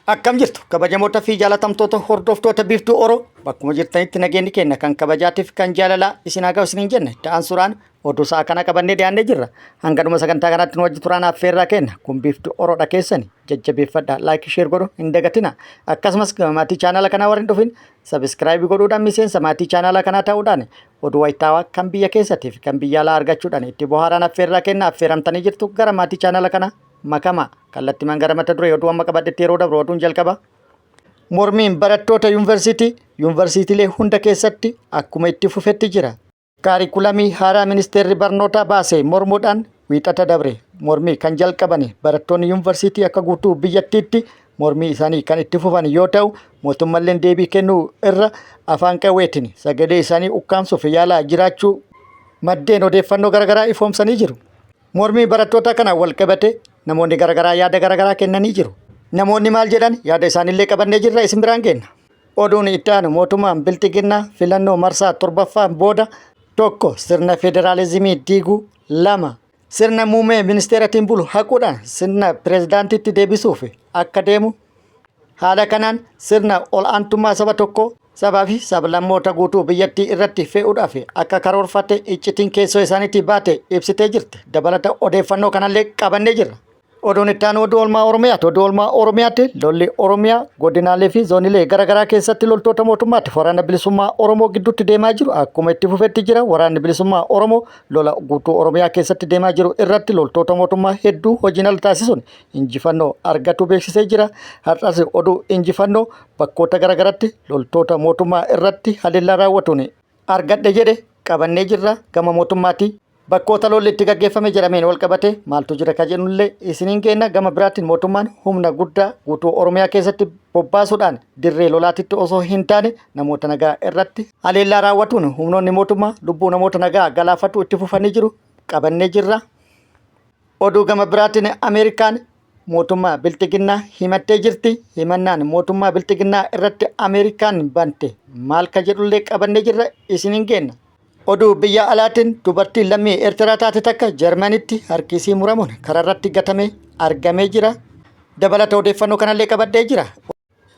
Akkam jirtu kabajamoota fi jaalatamtoota hordoftoota biiftuu Oroo bakkuma jirtanitti nageenyi keenya kan kabajaatiif kan jaalalaa isin haa ga'u isiniin jenne ta'an suuraan oduu sa'a kana qabannee dhiyaannee jirra. Hangadhuma sagantaa kanatti nu wajji turaan affeerraa kenna kun biiftuu Oroodha keessani jajjabeeffadhaa laayik sheer godhu hin dagatina. Akkasumas maatii chaanala kanaa warri hin dhufin sabiskiraayibii godhuudhaan miseensa maatii chaanala kanaa ta'uudhaan oduu wayitaawaa kan biyya keessattii fi kan biyya alaa argachuudhaan itti bohaaraan affeerraa kenna affeeramtanii jirtu gara maatii chaanala kanaa makama kallattii mangara mata duree oduu amma qabadhetti yeroo dabru oduun jalqaba. Mormiin barattoota yuunivarsiitiilee hunda keessatti akkuma itti fufetti jira. Kaarikulamii haaraa ministeerri barnootaa baasee mormuudhaan wiixata dabre mormii kan jalqaban barattoonni yuunivarsiitii akka guutuu biyyattiitti mormii isaanii kan itti fufan yoo ta'u mootummaan deebii kennuu irra afaan qawweetiin sagalee isaanii ukkaamsuuf yaalaa jiraachuu maddeen odeeffannoo garaagaraa ifoomsanii jiru. Mormii barattoota kana wal qabate namoonni garaagaraa yaada garaagaraa kennanii jiru. Namoonni maal jedhan yaada isaanillee qabannee jirra isin biraan kenna. Oduun itti aanu mootummaan biltiginnaa filannoo marsaa torbaffaan booda tokko sirna federaalizimii diiguu, lama sirna muummee ministeeratiin bulu haquudhaan sirna pireezidaantitti deebisuuf akka deemu. Haala kanaan sirna ol aantummaa saba tokkoo sabaa fi sablammoota guutuu biyyattii irratti fe'uudhaaf akka karoorfatte iccitiin keessoo isaaniitti baate ibsitee jirti. Dabalata odeeffannoo kanallee qabannee jirra. Oduun itti aanu oduu oolmaa Oromiyaati. Oduu oolmaa Oromiyaatti lolli Oromiyaa godinaalee fi zoonilee garaagaraa keessatti loltoota mootummaatti waraana bilisummaa Oromoo gidduutti deemaa jiru akkuma itti fufetti jira. Waraanni bilisummaa Oromoo lola guutuu Oromiyaa keessatti deemaa jiru irratti loltoota mootummaa hedduu hojiin ala taasisuun injifannoo argatu beeksisee jira. Har'as oduu injifannoo bakkoota garaagaraatti loltoota mootummaa irratti haleellaa raawwatuun argadhe jedhe qabannee jirra gama mootummaatti. Bakkoota lolli itti gaggeeffame jedhameen wal qabate maaltu jira ka jennullee isiniin kenna. Gama biraatiin mootummaan humna guddaa guutuu Oromiyaa keessatti bobbaasuudhaan dirree lolaatitti osoo hin taane namoota nagaa irratti haleellaa raawwatuun humnoonni mootummaa lubbuu namoota nagaa galaafatu itti fufanii jiru qabannee jirra. Oduu gama biraatiin Ameerikaan mootummaa biltiginnaa himattee jirti. Himannaan mootummaa biltiginnaa irratti Ameerikaan bante maal ka jedhullee qabannee jirra isiniin kenna. Oduu biyya alaatiin dubartiin lammii Eertiraa taate takka Jarmanitti harkisii muramuun karaa irratti gatamee argamee jira. Dabalata odeeffannoo kanallee qabadhee jira.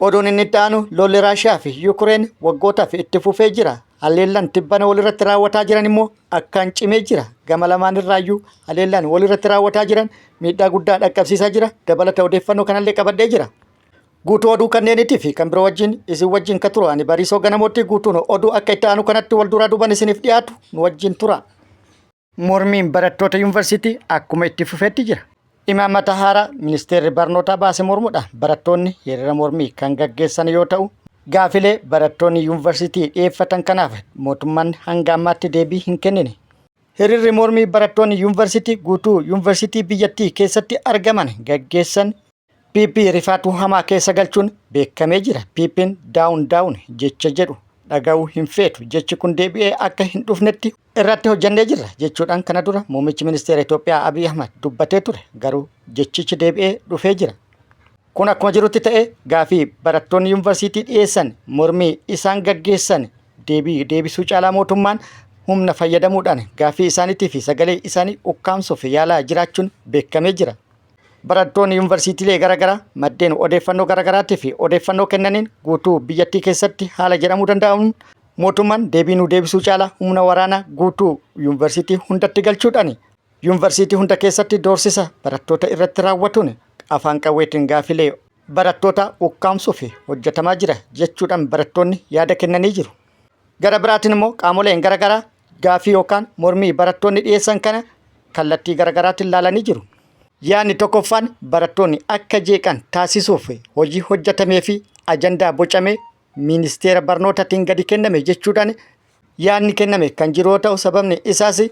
Oduun inni itti aanu lolli Raashiyaa fi Yukureen waggootaaf itti fufee jira. Haleellaan tibbana walirratti raawwataa jiran immoo akkaan cimee jira. Gama lamaan irraayyuu haleellaan walirratti raawwataa jiran miidhaa guddaa dhaqqabsiisaa jira. Dabalata odeeffannoo kanallee qabadhee jira. Guutuu oduu kanneenitii fi kan biroo wajjin isin wajjin ka turu ani Bariisoo Ganamooti. Guutuun oduu akka itti aanu kanatti wal duraa duuban isiniif dhiyaatu nu wajjin tura. Mormiin barattoota yuunivarsiitii akkuma itti fufetti jira. Imaammata haaraa ministeerri barnootaa baase mormuudhaan barattoonni hiriira mormii kan gaggeessan yoo ta'u gaafilee barattoonni yuunivarsiitii dhiyeeffatan kanaaf mootummaan hanga ammaatti deebii hin kennine. Hiriirri mormii barattoonni yuunivarsiitii guutuu yuunivarsiitii biyyattii keessatti argaman gaggeessan PP rifaatuu hamaa keessa galchuun beekamee jira. PP'n daawun jecha jedhu dhaga'uu hin feetu. Jechi kun deebi'ee akka hin dhufnetti irratti hojjannee jirra jechuudhaan kana dura muummichi ministeera Itoophiyaa Abiy Ahmad dubbatee ture. Garuu jechichi deebi'ee dhufee jira. Kun akkuma jirutti ta'e gaafii barattoonni yuunivarsiitii dhiyeessan mormii isaan gaggeessan deebisuu caalaa mootummaan humna fayyadamuudhaan gaafii isaaniitii fi sagalee isaanii ukkaamsuuf yaalaa jiraachuun beekamee jira. Barattoonni yuunivarsiitiilee garaagaraa maddeen odeeffannoo garaagaraatii fi odeeffannoo kennaniin guutuu biyyattii keessatti haala jedhamuu danda'amuun mootummaan deebii nu deebisuu caalaa humna waraanaa guutuu yuunivarsiitii hundatti galchuudhaan yuunivarsiitii hunda keessatti doorsisa barattoota irratti raawwatuun afaan qawweetiin gaafilee barattoota ukkaamsuuf hojjetamaa jira jechuudhaan barattoonni yaada kennanii jiru. Gara biraatiin immoo qaamoleen garaagaraa gaafii yookaan mormii barattoonni dhiyeessan kana kallattii garaagaraatiin ilaalanii jiru. Yaadni tokkoffaan barattoonni akka jeeqan taasisuuf hojii hojjetamee fi ajandaa bocamee ministeera barnootaatiin gadi kenname jechuudhaan yaadni kenname kan jiru yoo ta'u sababni isaas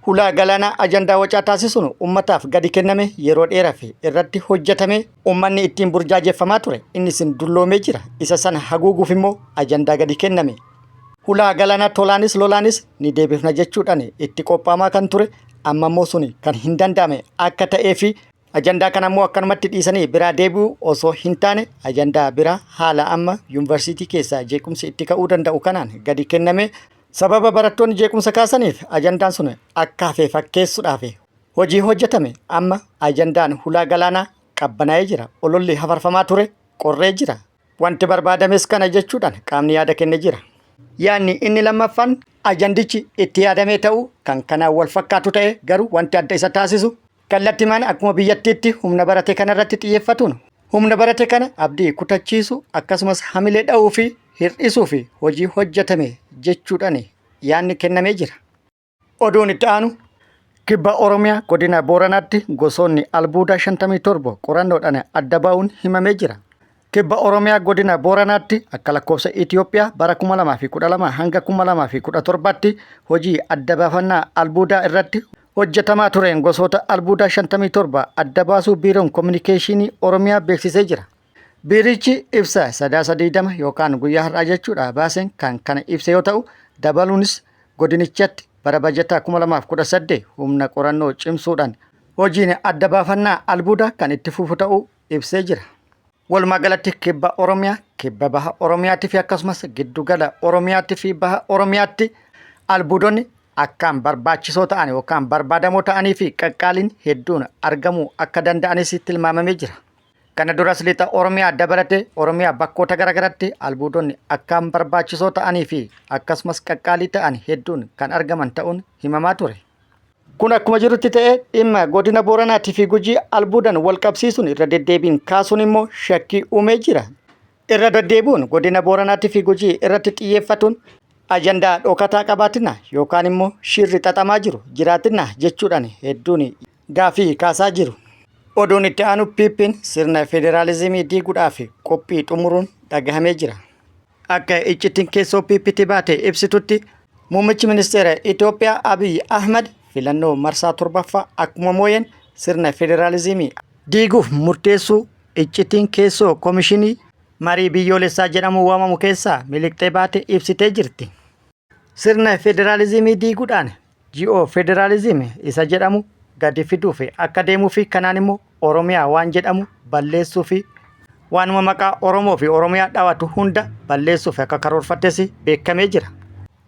hulaa galaanaa ajandaa wacaa taasisuun ummataaf gadi kenname yeroo dheeraaf irratti hojjetamee ummanni ittiin burjaajeeffamaa ture innis dulloomee jira. Isa sana haguuguuf immoo ajandaa gadi kenname. Hulaa galaanaa tolaanis lolaanis ni deebifna jechuudhaan itti qophaa'amaa kan ture. Amma immoo suni kan hin danda'ame akka ta'ee fi ajandaa kana immoo akkanumatti dhiisanii biraa deebi'uu osoo hin taane ajandaa biraa haala amma yuunivarsiitii keessaa jeequmsi itti ka'uu danda'u kanaan gadi kenname. Sababa barattoonni jeequmsa kaasaniif ajandaan sun akka hafe fakkeessuudhaaf hojii hojjetame. Amma ajandaan hulaa galaanaa qabbanaa'ee jira. Ololli hafarfamaa ture qorree jira. Wanti barbaadames kana jechuudhaan qaamni yaada kennee jira. Yaadni inni lammaffaan ajandichi itti yaadamee ta'uu kan kanaan wal fakkaatu ta'e garuu wanti adda isa taasisu kallattimaan akkuma biyyattiitti humna barate kanarratti xiyyeeffatuun humna barate kana abdii kutachiisu akkasumas hamilee dha'uu fi hir'isuu fi hojii hojjetame jechuudhaan yaadni kennamee jira. Oduun itti aanu kibba Oromiyaa godina Booranaatti gosoonni albuudaa 57 qorannoodhaan adda baa'uun himamee jira. Kibba Oromiyaa godina Booranaatti akka lakkoofsa Itoophiyaa bara 2012 hanga 2017tti hojii adda baafannaa albuudaa irratti hojjetamaa tureen gosoota albuudaa 57 adda baasuu biiroon kominikeeshinii Oromiyaa beeksisee jira. Biirichi ibsa sadaasa 20 yookaan guyyaa har'aa jechuudha baaseen kan kana ibse yoo ta'u dabaluunis godinichatti bara bajataa 2018 humna qorannoo cimsuudhaan hojiin adda baafannaa albuudaa kan itti fufu ta'uu ibsee jira. Walumaa galatti kibba Oromiyaa, kibba baha Oromiyaatti fi akkasumas giddugala Oromiyaatti fi baha Oromiyaatti albuudonni akkaan barbaachisoo ta'an yookaan barbaadamoo ta'anii fi qaqqaaliin hedduun argamuu akka danda'anis tilmaamamee jira. Kana duras lixa Oromiyaa dabalatee Oromiyaa bakkoota garaagaraatti albuudonni akkaan barbaachisoo ta'anii fi akkasumas qaqqaalii ta'an hedduun kan argaman ta'uun himamaa ture. Kun akkuma jirutti ta'ee dhimma godina Booranaatii fi Gujii albuudan wal qabsiisuun irra deddeebiin kaasuun immoo shakkii uumee jira. Irra deddeebiin godina Booranaatii fi Gujii irratti xiyyeeffatuun ajandaa dhokataa qabaatina yookaan immoo shirri xaxamaa jiru jiraatina jechuudhaan hedduun gaafii kaasaa jiru. Oduun itti aanu Piippiin sirna federaalizimii diiguudhaaf qophii xumuruun dhagahamee jira. Akka iccitiin keessoo Piippiitti baate ibsitutti muummichi ministeera Itoophiyaa Abiy Ahmad filannoo marsaa 7ffaa akkuma mooyeen sirna federaalizimii diiguuf murteessuu iccitiin keessoo komishinii marii biyyoolessaa jedhamu waamamu keessaa miliqxee baate ibsitee jirti. Sirna federaalizimii diiguudhaan ji'oo federaalizimii isa jedhamu gadi fiduu fi akka deemuu fi kanaan immoo Oromiyaa waan jedhamu balleessuu fi waanuma maqaa Oromoo fi Oromiyaa dhawatu hunda balleessuuf akka karoorfattes beekamee jira.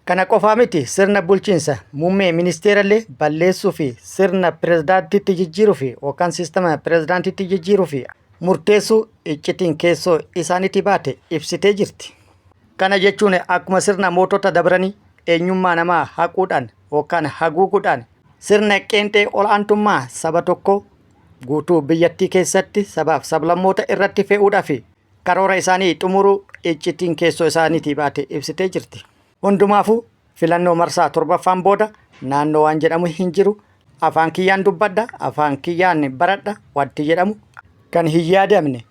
Kana qofaa miti sirna bulchiinsa muummee ministeerallee balleessuu fi sirna pirezidaantiitti jijjiiruu fi yookaan siistama pirezidaantiitti jijjiiruu fi murteessuu iccitiin keessoo isaanitti baate ibsitee jirti. Kana jechuun akkuma sirna mootota dabranii eenyummaa namaa haquudhaan yookaan haguuguudhaan sirna qeenxee ol'aantummaa saba tokko guutuu biyyattii keessatti sabaaf sablammoota irratti fe'uudhaaf karoora isaanii xumuruu iccitiin keessoo isaanitti baate ibsitee jirti. Hundumaafuu filannoo marsaa 7ffaan booda naannoo waan jedhamu hin jiru. Afaan kiyyaan dubbadha, afaan kiyyaan baradha wanti jedhamu kan hin yaadamne.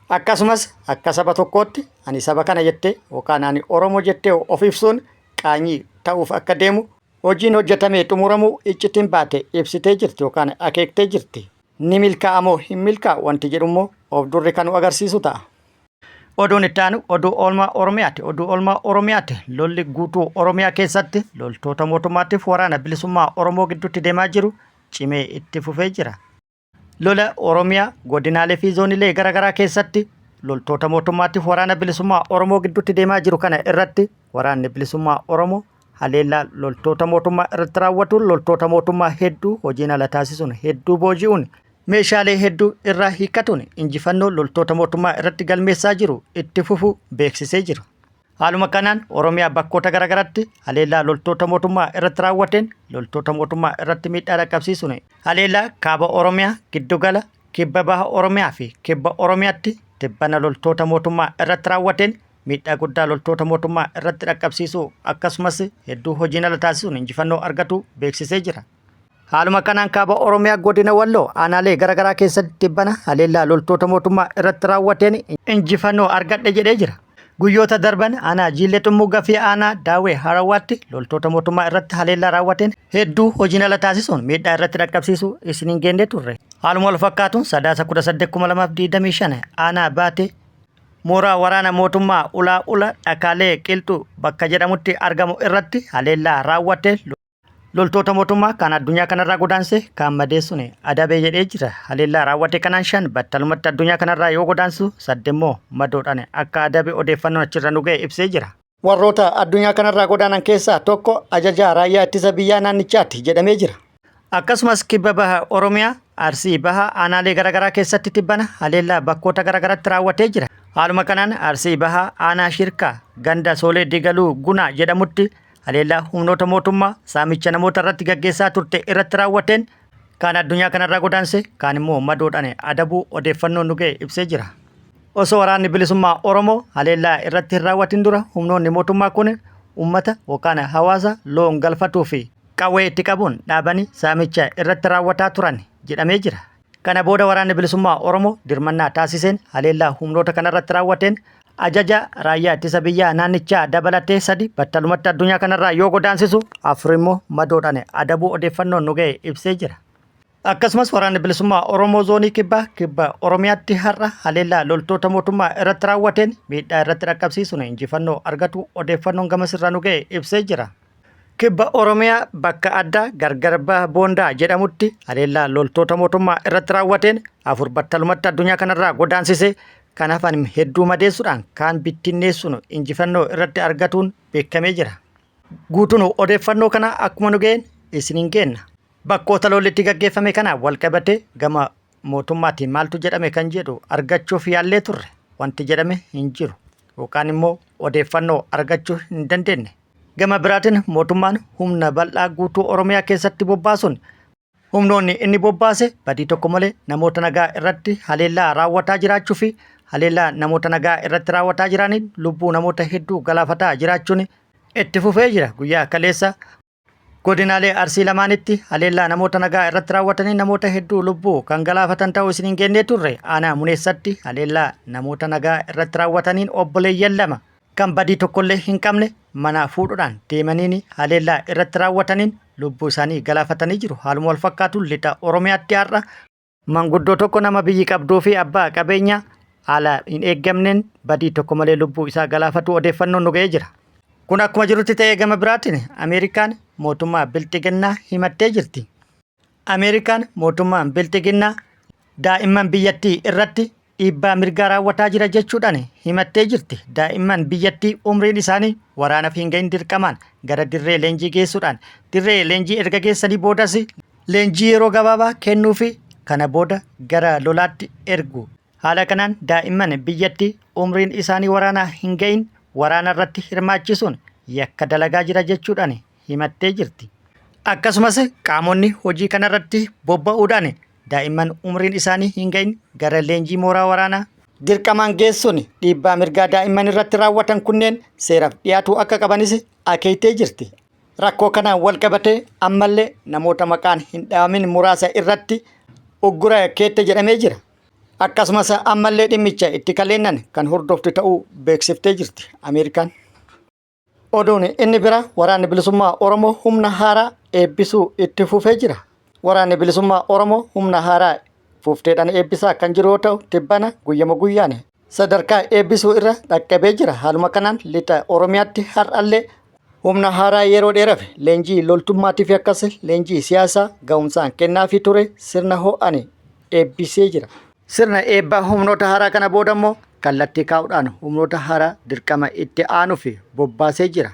Akkasumas akka saba tokkootti ani saba kana jettee yookaan ani Oromoo jettee of ibsuun qaanyii ta'uuf akka deemu hojiin hojjetamee xumuramuu iccitiin baate ibsitee jirti yookaan akeektee jirti. Ni milkaa'amoo hin milkaa'u wanti jedhummoo of durri kan nu agarsiisu ta'a. Oduun itti aanu oduu oolmaa Oromiyaati. Oduu oolmaa Oromiyaati. Lolli guutuu Oromiyaa keessatti loltoota mootummaatiif waraana bilisummaa Oromoo gidduutti deemaa jiru cimee itti fufee jira. Lola Oromiyaa godinaalee fi zoonilee garaagaraa keessatti loltoota mootummaatiif waraana bilisummaa Oromoo gidduutti deemaa jiru kana irratti waraanni bilisummaa Oromoo haleellaa loltoota mootummaa irratti raawwatuun loltoota mootummaa hedduu hojiin ala taasisuun hedduu booji'uun meeshaalee hedduu irraa hiikkatuun injifannoo loltoota mootummaa irratti galmeessaa jiru itti fufuu beeksisee jira. Haaluma kanaan Oromiyaa bakkoota garaagaraatti haleellaa loltoota mootummaa irratti raawwateen loltoota mootummaa irratti miidhaa dhaqqabsiisuun haleellaa kaaba Oromiyaa giddugala kibba baha Oromiyaa fi kibba Oromiyaatti tibbana loltoota mootummaa irratti raawwateen miidhaa guddaa loltoota mootummaa irratti dhaqqabsiisuu akkasumas hedduu hojiin ala taasisuun injifannoo argatu beeksisee jira. Haaluma kanaan kaaba Oromiyaa godina Walloo aanaalee garaagaraa keessatti tibbana haleellaa loltoota mootummaa irratti raawwateen injifannoo argadhe jedhee jira. Guyyoota darban aanaa Jiillee Xummugaa fi aanaa Daawee Harawaatti loltoota mootummaa irratti haleellaa raawwateen hedduu hojiin ala taasisuun miidhaa irratti dhaqqabsiisuu isiniin geennee turre. Haaluma wal fakkaatuun sadaasa 18/2025 aanaa Baatee mooraa waraana mootummaa ula dhakaalee qilxuu bakka jedhamutti argamu irratti haleellaa raawwate loltoota mootummaa kan addunyaa kanarraa godaanse kan madeessuun adabee jedhee jira. Haleellaa raawwate kanaan 5 battalumatti addunyaa kanarraa yoo godaansu 8 immoo madoodhaan akka adabee odeeffannoon achirra nu ga'e ibsee jira. Warroota addunyaa kanarraa godaanan keessaa tokko ajajaa raayyaa ittisa biyyaa naannichaatti jedhamee jira. Akkasumas kibba baha Oromiyaa Arsii baha aanaalee garaagaraa keessatti tibbana haleellaa bakkoota garaagaraatti raawwatee jira. Haaluma kanaan Arsii Bahaa Aanaa Shirkaa ganda Soolee Digaluu Gunaa jedhamutti haleellaa humnoota mootummaa saamicha namoota irratti gaggeessaa turte irratti raawwateen kaan addunyaa kanarraa godaanse kaan immoo madoodhaan adabuu odeeffannoon nu ga'e ibsee jira. Osoo waraanni bilisummaa Oromoo haleellaa irratti hin raawwatin dura humnoonni mootummaa kun uummata yookaan hawaasa loon galfatuu fi qawwee itti qabuun dhaabanii saamicha irratti raawwataa turan jedhamee jira. Kana booda waraanni bilisummaa Oromoo dirmannaa taasiseen haleellaa humnoota kanarratti raawwateen ajaja raayyaa ittisa biyyaa naannichaa dabalatee 3 battalumatti addunyaa kanarraa yoo godaansisu 4 immoo madoodhaan adabuu odeeffannoon nu ga'e ibsee jira. Akkasumas waraanni bilisummaa Oromoo zoonii kibba Oromiyaatti har'a haleellaa loltoota mootummaa irratti raawwateen miidhaa irratti dhaqqabsiisuun injifannoo argatu odeeffannoon gamasirraa nu ga'e ibsee jira. Kibba Oromiyaa bakka addaa Gargarbaa Boondaa jedhamutti haleellaa loltoota mootummaa irratti raawwateen 4 battalumatti addunyaa kanarraa godaansise. Kanaaf hedduu madeessuudhaan kaan bittinneessuun injifannoo irratti argatuun beekamee jira. Guutuun odeeffannoo kana akkuma nu ga'een isiniin geenna. Bakkoota lolli itti gaggeeffame kana wal qabate gama mootummaatiin maaltu jedhame kan jedhu argachuuf yaallee turre wanti jedhame hin jiru yookaan immoo odeeffannoo argachuu hin dandeenye. Gama biraatiin mootummaan humna bal'aa guutuu Oromiyaa keessatti bobbaasuun humnoonni inni bobbaase badii tokko malee namoota nagaa irratti haleellaa raawwataa jiraachuu fi haleellaa namoota nagaa irratti raawwataa jiraniin lubbuu namoota hedduu galaafataa jiraachuun itti fufee jira. Guyyaa kaleessa godinaalee Arsii lamaanitti haleellaa namoota nagaa irratti raawwatanii namoota hedduu lubbuu kan galaafatan ta'uu isiniin geennee turre. Aanaa Muneessatti haleellaa namoota nagaa irratti raawwataniin obboleeyyan 2 kan badii tokkollee hin qabne mana fuudhuudhaan deemaniin haleellaa irratti raawwataniin lubbuu isaanii galaafatanii jiru. Haaluma wal fakkaatu lixa Oromiyaatti har'a manguddoo tokko nama biyyi qabduu fi abbaa qabeenyaa haala hin eeggamneen badii tokko malee lubbuu isaa galaafatu odeeffannoon nu ga'ee jira. Kun akkuma jirutti ta'ee gama biraatiin Ameerikaan mootummaa bilxiginnaa himattee jirti. Ameerikaan mootummaan bilxiginnaa daa'imman biyyattii irratti dhiibbaa mirgaa raawwataa jira jechuudhaan himattee jirti. Daa'imman biyyattii umriin isaanii waraanaaf hin gahin dirqamaan gara dirree leenjii geessuudhaan dirree leenjii erga geessanii boodas leenjii yeroo gabaabaa kennuu fi kana booda gara lolaatti ergu. Haala kanaan daa'imman biyyattii umriin isaanii waraanaa hin gahin waraana irratti hirmaachisuun yakka dalagaa jira jechuudhaan himattee jirti. Akkasumas qaamonni hojii kanarratti bobba'uudhaan daa'imman umriin isaanii hin gahin gara leenjii mooraa waraanaa dirqamaan geessuun dhiibbaa mirgaa daa'imman irratti raawwatan kunneen seeraaf dhiyaatuu akka qabanis akeektee jirti. Rakkoo kanaan wal qabatee ammallee namoota maqaan hin dhahamin muraasa irratti uggura keette jedhamee jira. Akkasumas ammallee dhimmicha itti kaleennan kan hordoftu ta'uu beeksiftee jirti Ameerikaan. Oduun inni bira waraanni bilisummaa Oromoo humna haaraa eebbisuu itti fufee jira. Waraanni bilisummaa Oromoo humna haaraa fuufteedhaan eebbisaa kan jiru yoo ta'u tibbana guyyama guyyaan sadarkaa eebbisuu irra dhaqqabee jira. Haaluma kanaan lixa Oromiyaatti har'allee humna haaraa yeroo dheeraaf leenjii loltummaatiif akkasumas leenjii siyaasaa ga'umsaan kennaafii ture sirna ho'aan eebbisee jira. Sirna eebbaa humnoota haaraa kana booda immoo kallattii kaa'uudhaan humnoota haaraa dirqama itti aanuuf bobbaasee jira.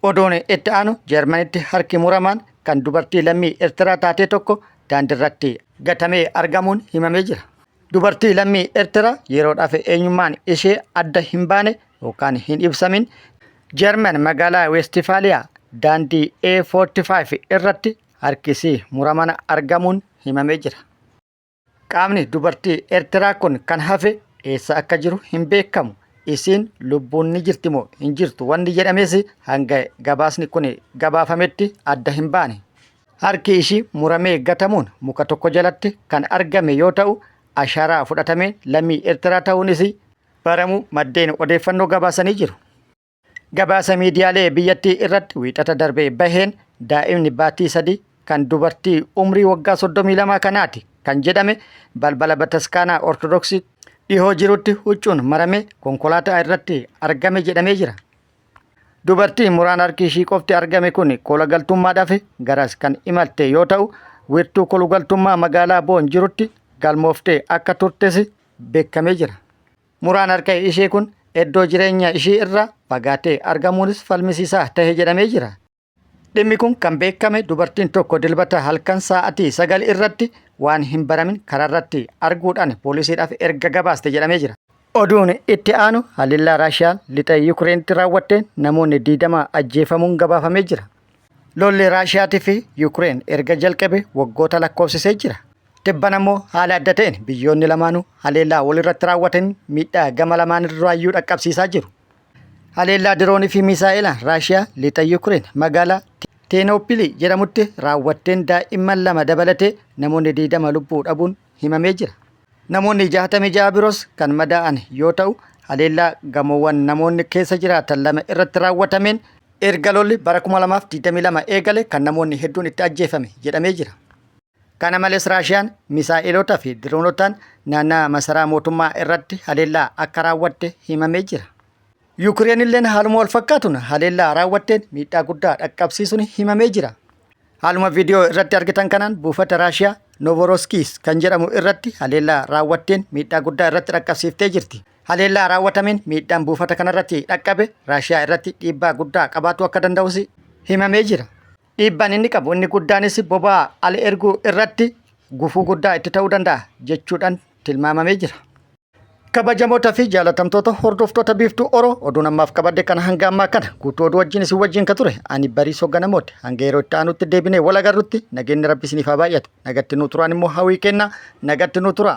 Oduun itti aanu Jarmanitti harki muramaan kan dubartii lammii Eertiraa taatee tokko daandiirratti gatamee argamuun himamee jira. Dubartii lammii Eertiraa yeroodhaaf eenyummaan ishee adda hin baane yookaan hin ibsamin Jarman magaalaa Westfaaliyaa daandii A45 irratti harkisii muramaan argamuun himamee jira. Qaamni dubartii Eertiraa kun kan hafe eessa akka jiru hin beekamu. Isiin lubbuun ni jirti moo hin jirtu wanni jedhames hanga gabaasni kun gabaafametti adda hin baane. Harki ishii muramee gatamuun muka tokko jalatti kan argame yoo ta'u ashaaraa fudhatamee lammii Eertiraa ta'uunis baramuu maddeen odeeffannoo gabaasanii jiru. Gabaasa miidiyaalee biyyattii irratti wiixata darbee baheen daa'imni baatii 3 kan dubartii umrii waggaa 32 kanaati kan jedhame balbala bataskaanaa Ortodoksii dhihoo jirutti huccuun marame konkolaataa irratti argame jedhamee jira. Dubartiin muraan harki ishii qofti argame kun kolagaltummaadhaaf garas kan imalte yoo ta'u wiirtuu kolagaltummaa magaalaa Boon jirutti galmooftee akka turtes beekamee jira. Muraan harka ishee kun iddoo jireenya ishii irraa fagaatee argamuunis falmisiisaa ta'ee jedhamee jira. Dhimmi kun kan beekame dubartiin tokko dilbata halkan sa'aatii 9 irratti waan hin baramin karaarratti arguudhaan poolisiidhaaf erga gabaaste jedhamee jira. Oduun itti aanu haleellaa Raashiyaan lixa Yukireenitti raawwatteen namoonni 20 ajjeefamuun gabaafamee jira. Lolli Raashiyaatii fi Yukireen erga jalqabe waggoota lakkoofsisee jira. Tibbana immoo haala adda ta'een biyyoonni lamaanuu haleellaa walirratti raawwatan miidhaa gama lamaan irraayyuu dhaqqabsiisaa jiru. Haleellaa diroonii fi miisaa'ilaan Raashiyaa lixa Yukireen magaalaa Teenoopilii jedhamutti raawwatteen daa'imman 2 dabalatee namoonni 20 lubbuu dhabuun himamee jira. Namoonni 66 biroos kan madaa'an yoo ta'u haleellaa gamoowwan namoonni keessa jiraatan 2 irratti raawwatameen erga lolli bara 2022 eegale kan namoonni hedduun itti ajjeefame jedhamee jira. Kana malees Raashiyaan misaa'ilootaa fi diroonotaan naannaa masaraa mootummaa irratti haleellaa akka raawwatte himamee jira. Yukireen illeen haaluma wal fakkaatuun haleellaa raawwatteen miidhaa guddaa dhaqqabsiisuun himamee jira. Haaluma viidiyoo irratti argitan kanaan buufata Raashiyaa Novoroskis kan jedhamu irratti haleellaa raawwatteen miidhaa guddaa irratti dhaqqabsiiftee jirti. Haleellaa raawwatameen miidhaan buufata kanarratti dhaqqabe Raashiyaa irratti dhiibbaa guddaa qabaatu akka danda'us himamee jira. Dhiibbaan inni qabu inni guddaanis boba'aa ala erguu irratti gufuu guddaa itti ta'uu danda'a jechuudhaan tilmaamamee jira. Kabajamoota fi jaalatamtoota hordoftoota biiftuu Oroo oduun ammaaf qabadde kana hanga ammaa kana guutuu oduu wajjin isin wajjin ka ture ani Bariisoo Ganamooti hanga yeroo itti aanutti deebinee wal agarrutti nageenyi Rabbi isiniif haa baay'atu nagatti nu turaan immoo hawwii kenna nagatti nu tura.